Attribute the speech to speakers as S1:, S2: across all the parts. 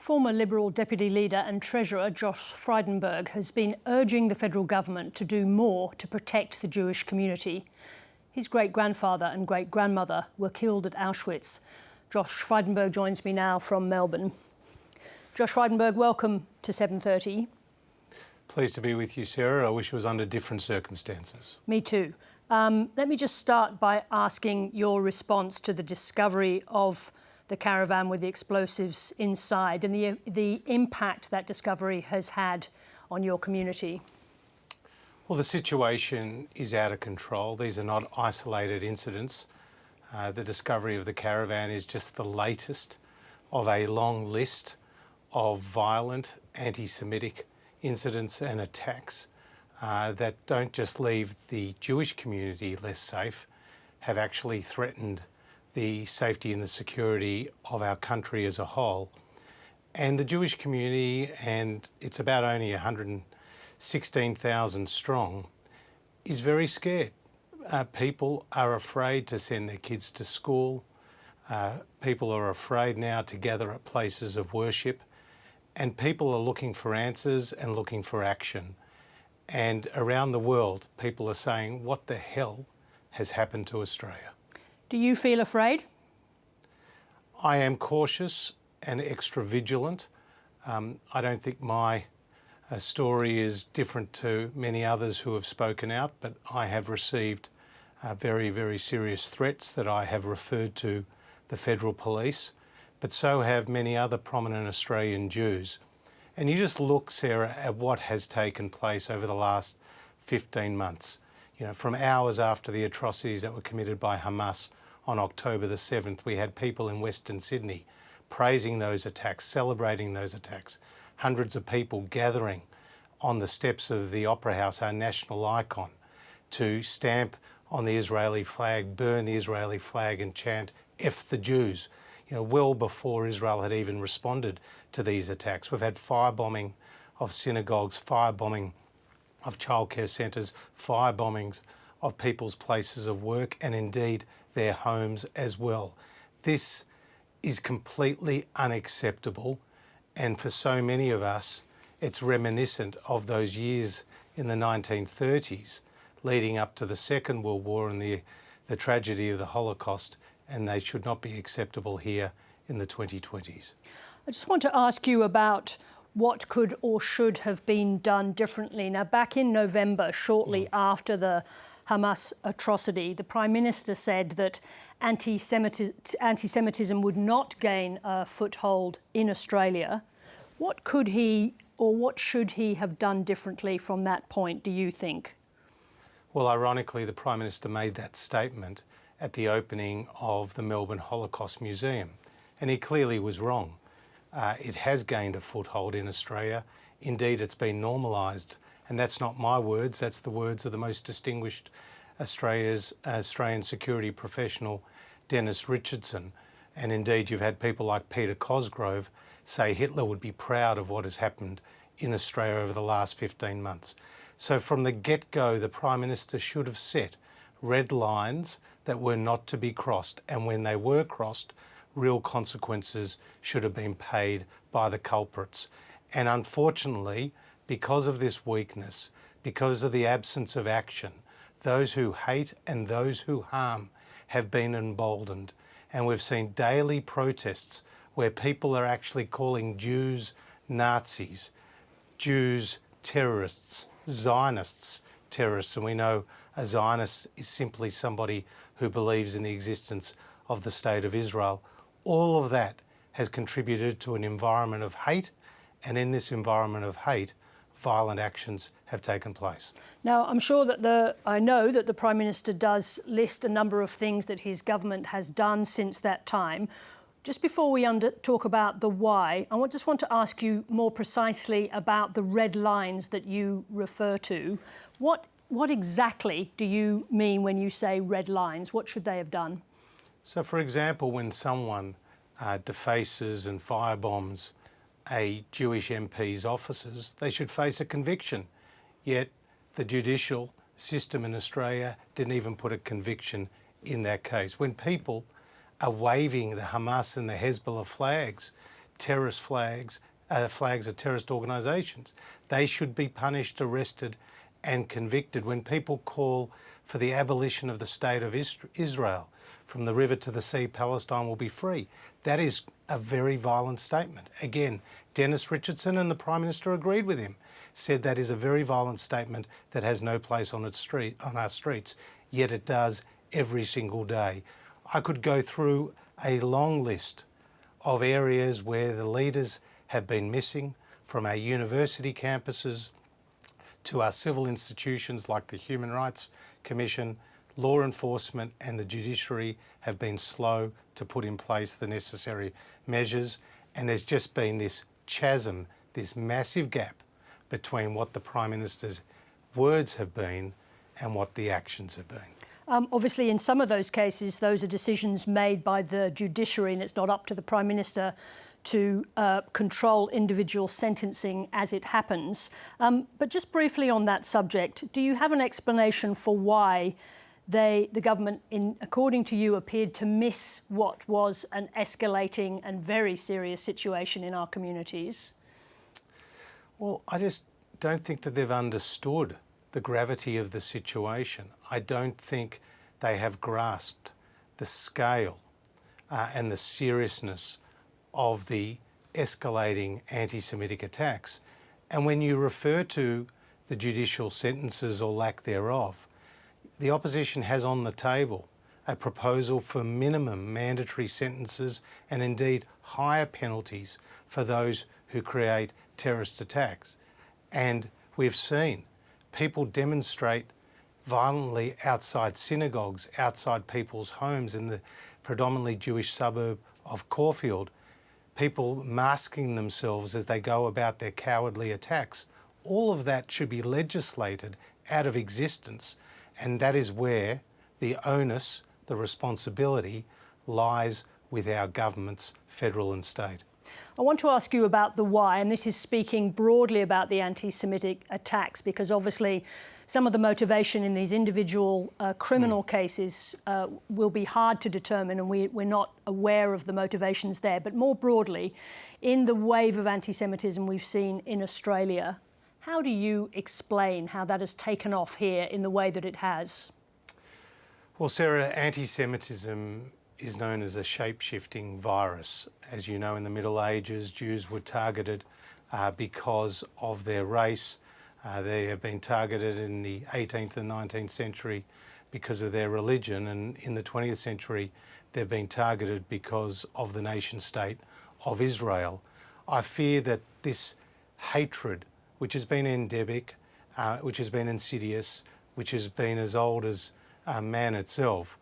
S1: Former Liberal Deputy Leader and Treasurer Josh Frydenberg has been urging the federal government to do more to protect the Jewish community. His great-grandfather and great-grandmother were killed at Auschwitz. Josh Frydenberg joins me now from Melbourne. Josh Frydenberg, welcome to 7:30.
S2: Pleased to be with you, Sarah. I wish it was under different circumstances.
S1: Me too. Let me just start by asking your response to the discovery of the caravan with the explosives inside and the impact that discovery has had on your community.
S2: Well, the situation is out of control. These are not isolated incidents. The discovery of the caravan is just the latest of a long list of violent anti-Semitic incidents and attacks that don't just leave the Jewish community less safe, have actually threatened the safety and the security of our country as a whole. And the Jewish community, and it's about only 116,000 strong, is very scared. People are afraid to send their kids to school. People are afraid now to gather at places of worship. And people are looking for answers and looking for action. And around the world, people are saying, what the hell has happened to Australia?
S1: Do you feel afraid?
S2: I am cautious and extra vigilant. I don't think my story is different to many others who have spoken out, but I have received very, very serious threats that I have referred to the federal police, but so have many other prominent Australian Jews. And you just look, Sarah, at what has taken place over the last 15 months. You know, from hours after the atrocities that were committed by Hamas on October the 7th, we had people in Western Sydney praising those attacks, celebrating those attacks. Hundreds of people gathering on the steps of the Opera House, our national icon, to stamp on the Israeli flag, burn the Israeli flag and chant, F the Jews, you know, well before Israel had even responded to these attacks. We've had firebombing of synagogues, firebombing of childcare centres, firebombings of people's places of work and indeed their homes as well. This is completely unacceptable, and for so many of us, it's reminiscent of those years in the 1930s leading up to the Second World War and the tragedy of the Holocaust, and they should not be acceptable here in the 2020s.
S1: I just want to ask you about what could or should have been done differently. Now, back in November, shortly after the Hamas atrocity, the Prime Minister said that anti-Semitism would not gain a foothold in Australia. What could he or what should he have done differently from that point, do you think?
S2: Well, ironically, the Prime Minister made that statement at the opening of the Melbourne Holocaust Museum, and he clearly was wrong. It has gained a foothold in Australia. Indeed, it's been normalised, and that's not my words, that's the words of the most distinguished Australian security professional, Dennis Richardson. And indeed, you've had people like Peter Cosgrove say Hitler would be proud of what has happened in Australia over the last 15 months. So from the get-go, the Prime Minister should have set red lines that were not to be crossed, and when they were crossed, real consequences should have been paid by the culprits. And unfortunately, because of this weakness, because of the absence of action, those who hate and those who harm have been emboldened. And we've seen daily protests where people are actually calling Jews Nazis, Jews terrorists, Zionists terrorists. And we know a Zionist is simply somebody who believes in the existence of the State of Israel. All of that has contributed to an environment of hate, and in this environment of hate, violent actions have taken place.
S1: Now, I'm sure that I know that the Prime Minister does list a number of things that his government has done since that time. Just before we talk about the why, I just want to ask you more precisely about the red lines that you refer to. What exactly do you mean when you say red lines? What should they have done?
S2: So, for example, when someone defaces and firebombs a Jewish MP's offices, they should face a conviction. Yet the judicial system in Australia didn't even put a conviction in that case. When people are waving the Hamas and the Hezbollah flags, terrorist flags of terrorist organisations. They should be punished, arrested and convicted. When people call for the abolition of the state of Israel, from the river to the sea, Palestine will be free, that is a very violent statement. Again, Dennis Richardson and the Prime Minister agreed with him, said that is a very violent statement that has no place on our streets, yet it does every single day. I could go through a long list of areas where the leaders have been missing, from our university campuses to our civil institutions like the Human Rights Commission. Law enforcement and the judiciary have been slow to put in place the necessary measures, and there's just been this chasm, this massive gap between what the Prime Minister's words have been and what the actions have been.
S1: Obviously, in some of those cases, those are decisions made by the judiciary, and it's not up to the Prime Minister to control individual sentencing as it happens. But just briefly on that subject, do you have an explanation for why the government, according to you, appeared to miss what was an escalating and very serious situation in our communities?
S2: Well, I just don't think that they've understood the gravity of the situation. I don't think they have grasped the scale and the seriousness of the escalating anti-Semitic attacks. And when you refer to the judicial sentences or lack thereof, the opposition has on the table a proposal for minimum mandatory sentences and indeed higher penalties for those who create terrorist attacks. And we've seen people demonstrate violently outside synagogues, outside people's homes in the predominantly Jewish suburb of Caulfield, people masking themselves as they go about their cowardly attacks. All of that should be legislated out of existence, and that is where the onus, the responsibility, lies with our governments, federal and state.
S1: I want to ask you about the why, and this is speaking broadly about the anti-Semitic attacks, because obviously some of the motivation in these individual criminal cases will be hard to determine, and we're not aware of the motivations there. But more broadly, in the wave of anti-Semitism we've seen in Australia, how do you explain how that has taken off here in the way that it has?
S2: Well, Sarah, anti-Semitism is known as a shape-shifting virus. As you know, in the Middle Ages, Jews were targeted because of their race. They have been targeted in the 18th and 19th century because of their religion, and in the 20th century they've been targeted because of the nation-state of Israel. I fear that this hatred, which has been endemic, which has been insidious, which has been as old as man itself,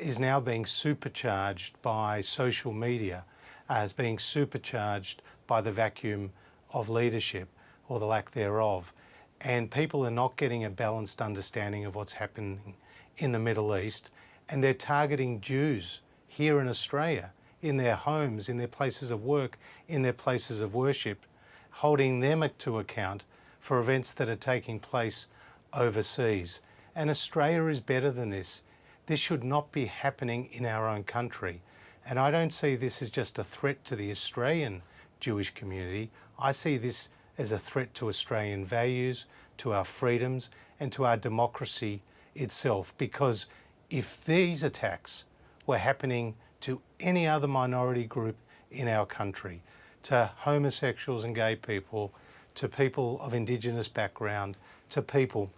S2: is now being supercharged by social media, is being supercharged by the vacuum of leadership or the lack thereof. And people are not getting a balanced understanding of what's happening in the Middle East, and they're targeting Jews here in Australia, in their homes, in their places of work, in their places of worship, holding them to account for events that are taking place overseas. And Australia is better than this. This should not be happening in our own country. And I don't see this as just a threat to the Australian Jewish community. I see this as a threat to Australian values, to our freedoms, and to our democracy itself. Because if these attacks were happening to any other minority group in our country, to homosexuals and gay people, to people of Indigenous background, to people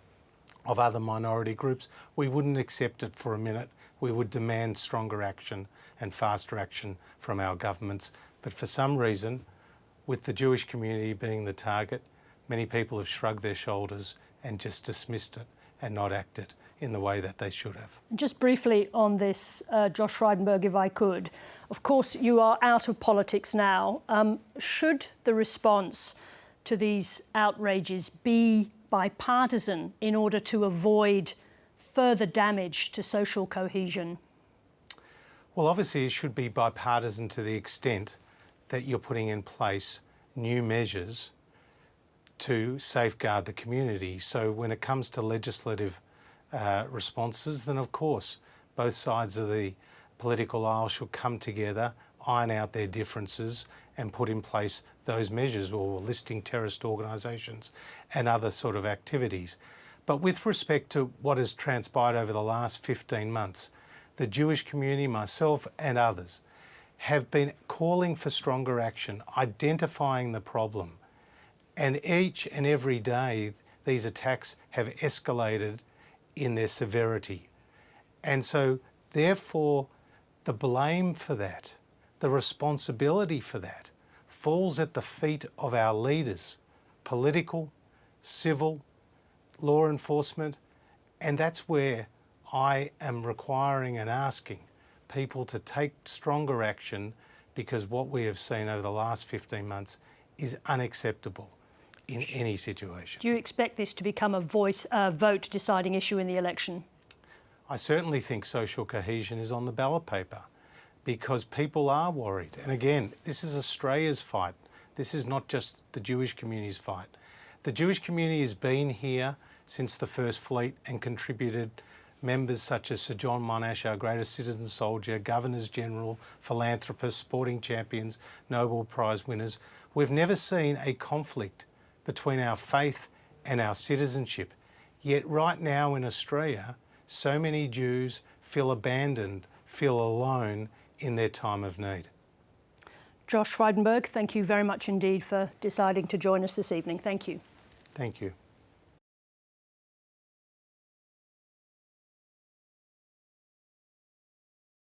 S2: of other minority groups, we wouldn't accept it for a minute. We would demand stronger action and faster action from our governments. But for some reason, with the Jewish community being the target, many people have shrugged their shoulders and just dismissed it and not acted in the way that they should have.
S1: Just briefly on this, Josh Frydenberg, if I could. Of course, you are out of politics now. Should the response to these outrages be bipartisan in order to avoid further damage to social cohesion?
S2: Well, obviously it should be bipartisan to the extent that you're putting in place new measures to safeguard the community. So when it comes to legislative responses, then of course both sides of the political aisle should come together, iron out their differences and put in place those measures, or listing terrorist organisations and other sort of activities. But with respect to what has transpired over the last 15 months, the Jewish community, myself and others, have been calling for stronger action, identifying the problem. And each and every day, these attacks have escalated in their severity. And so, therefore, the blame for that, the responsibility for that, falls at the feet of our leaders, political, civil, law enforcement, and that's where I am requiring and asking people to take stronger action, because what we have seen over the last 15 months is unacceptable in any situation.
S1: Do you expect this to become a vote deciding issue in the election?
S2: I certainly think social cohesion is on the ballot paper, because people are worried. And again, this is Australia's fight. This is not just the Jewish community's fight. The Jewish community has been here since the First Fleet and contributed members such as Sir John Monash, our greatest citizen soldier, Governors General, philanthropists, sporting champions, Nobel Prize winners. We've never seen a conflict between our faith and our citizenship. Yet right now in Australia, so many Jews feel abandoned, feel alone in their time of need.
S1: Josh Frydenberg, thank you very much indeed for deciding to join us this evening. Thank you.
S2: Thank you.